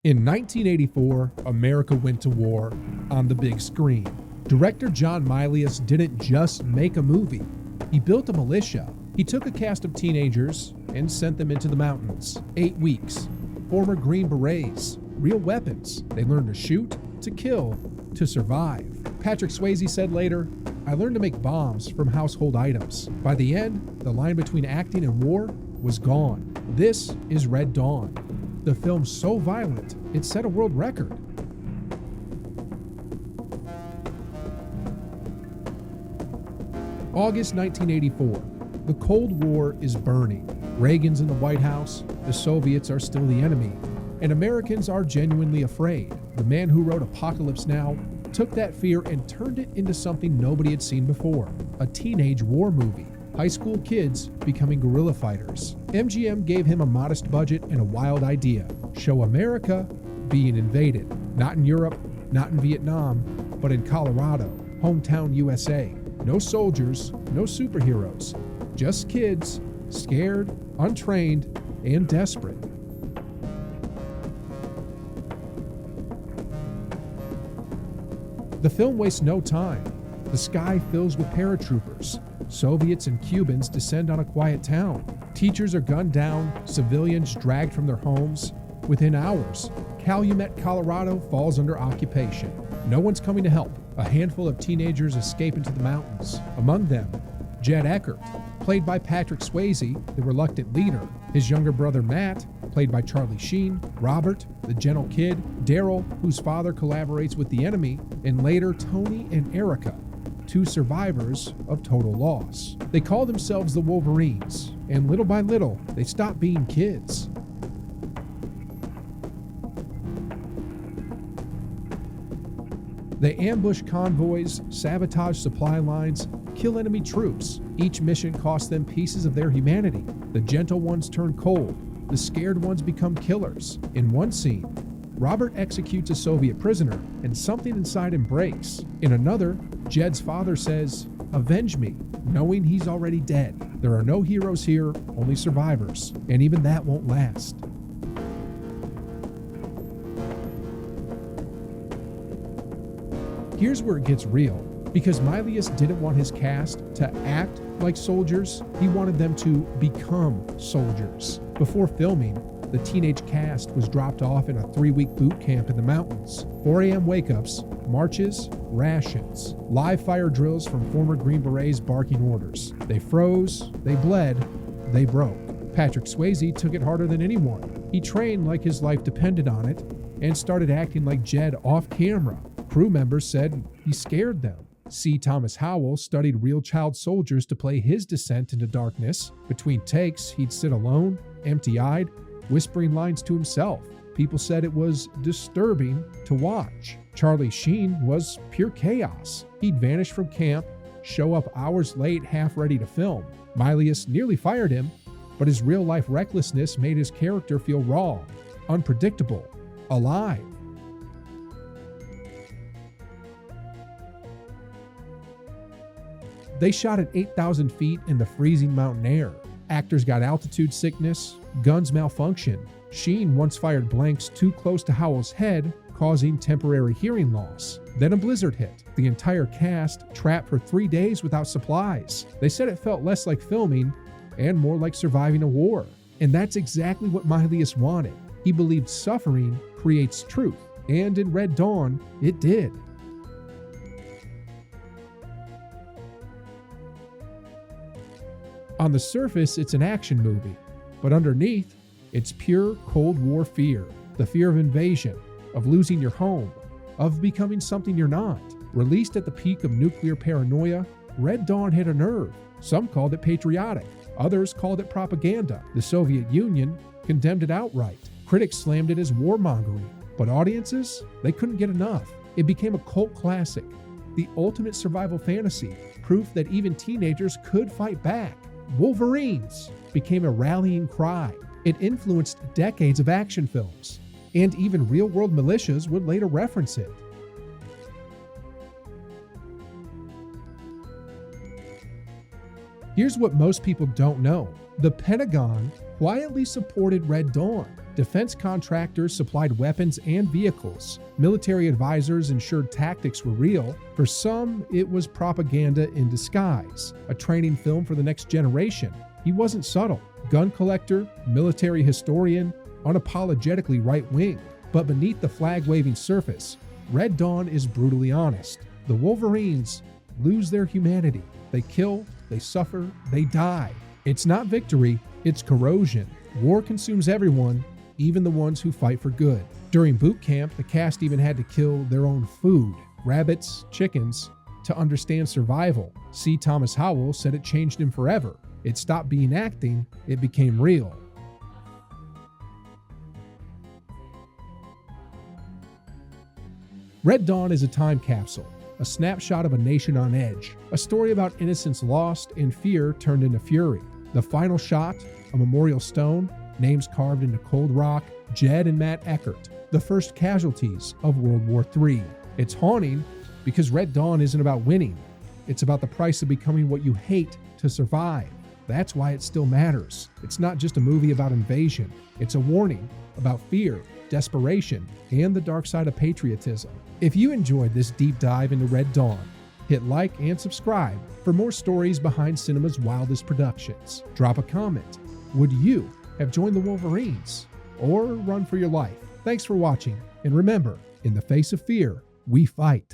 In 1984, America went to war on the big screen. Director John Milius didn't just make a movie, he built a militia. He took a cast of teenagers and sent them into the mountains. 8 weeks. Former Green Berets, real weapons. They learned to shoot, to kill, to survive. Patrick Swayze said later, "I learned to make bombs from household items. By the end, the line between acting and war was gone." This is Red Dawn. The film's so violent, it set a world record. August 1984. The Cold War is burning. Reagan's in the White House, the Soviets are still the enemy, and Americans are genuinely afraid. The man who wrote Apocalypse Now took that fear and turned it into something nobody had seen before, a teenage war movie. High school kids becoming guerrilla fighters. MGM gave him a modest budget and a wild idea. Show America being invaded. Not in Europe, not in Vietnam, but in Colorado, hometown USA. No soldiers, no superheroes. Just kids, scared, untrained, and desperate. The film wastes no time. The sky fills with paratroopers. Soviets and Cubans descend on a quiet town. Teachers are gunned down, civilians dragged from their homes. Within hours, Calumet, Colorado falls under occupation. No one's coming to help. A handful of teenagers escape into the mountains. Among them, Jed Eckert, played by Patrick Swayze, the reluctant leader. His younger brother Matt, played by Charlie Sheen. Robert, the gentle kid. Daryl, whose father collaborates with the enemy. And later, Tony and Erica, 2 survivors of total loss. They call themselves the Wolverines, and little by little, they stop being kids. They ambush convoys, sabotage supply lines, kill enemy troops. Each mission costs them pieces of their humanity. The gentle ones turn cold. The scared ones become killers. In one scene, Robert executes a Soviet prisoner, and something inside him breaks. In another, Jed's father says, "Avenge me," knowing he's already dead. There are no heroes here, only survivors, and even that won't last. Here's where it gets real. Because Milius didn't want his cast to act like soldiers, he wanted them to become soldiers. Before filming, the teenage cast was dropped off in a 3-week boot camp in the mountains. 4 a.m. wake-ups, marches, rations, live fire drills from former Green Berets barking orders. They froze, they bled, they broke. Patrick Swayze took it harder than anyone. He trained like his life depended on it and started acting like Jed off camera. Crew members said he scared them. C. Thomas Howell studied real child soldiers to play his descent into darkness. Between takes, he'd sit alone, empty-eyed, whispering lines to himself. People said it was disturbing to watch. Charlie Sheen was pure chaos. He'd vanish from camp, show up hours late, half ready to film. Milius nearly fired him, but his real-life recklessness made his character feel raw, unpredictable, alive. They shot at 8,000 feet in the freezing mountain air. Actors got altitude sickness, guns malfunctioned. Sheen once fired blanks too close to Howell's head, causing temporary hearing loss. Then a blizzard hit. The entire cast trapped for 3 days without supplies. They said it felt less like filming and more like surviving a war. And that's exactly what Milius wanted. He believed suffering creates truth. And in Red Dawn, it did. On the surface, it's an action movie, but underneath, it's pure Cold War fear. The fear of invasion, of losing your home, of becoming something you're not. Released at the peak of nuclear paranoia, Red Dawn hit a nerve. Some called it patriotic, others called it propaganda. The Soviet Union condemned it outright. Critics slammed it as warmongering, but audiences, they couldn't get enough. It became a cult classic, the ultimate survival fantasy, proof that even teenagers could fight back. Wolverines became a rallying cry. It influenced decades of action films, and even real-world militias would later reference it. Here's what most people don't know. The Pentagon quietly supported Red Dawn. Defense contractors supplied weapons and vehicles. Military advisors ensured tactics were real. For some, it was propaganda in disguise, a training film for the next generation. He wasn't subtle. Gun collector, military historian, unapologetically right-wing. But beneath the flag-waving surface, Red Dawn is brutally honest. The Wolverines lose their humanity. They kill, they suffer, they die. It's not victory, it's corrosion. War consumes everyone, even the ones who fight for good. During boot camp, the cast even had to kill their own food, rabbits, chickens, to understand survival. C. Thomas Howell said it changed him forever. It stopped being acting, it became real. Red Dawn is a time capsule, a snapshot of a nation on edge, a story about innocence lost and fear turned into fury. The final shot, a memorial stone, names carved into cold rock, Jed and Matt Eckert, the first casualties of World War III. It's haunting because Red Dawn isn't about winning. It's about the price of becoming what you hate to survive. That's why it still matters. It's not just a movie about invasion. It's a warning about fear, desperation, and the dark side of patriotism. If you enjoyed this deep dive into Red Dawn, hit like and subscribe for more stories behind cinema's wildest productions. Drop a comment. Would you have joined the Wolverines or run for your life? Thanks for watching, and remember, in the face of fear, we fight.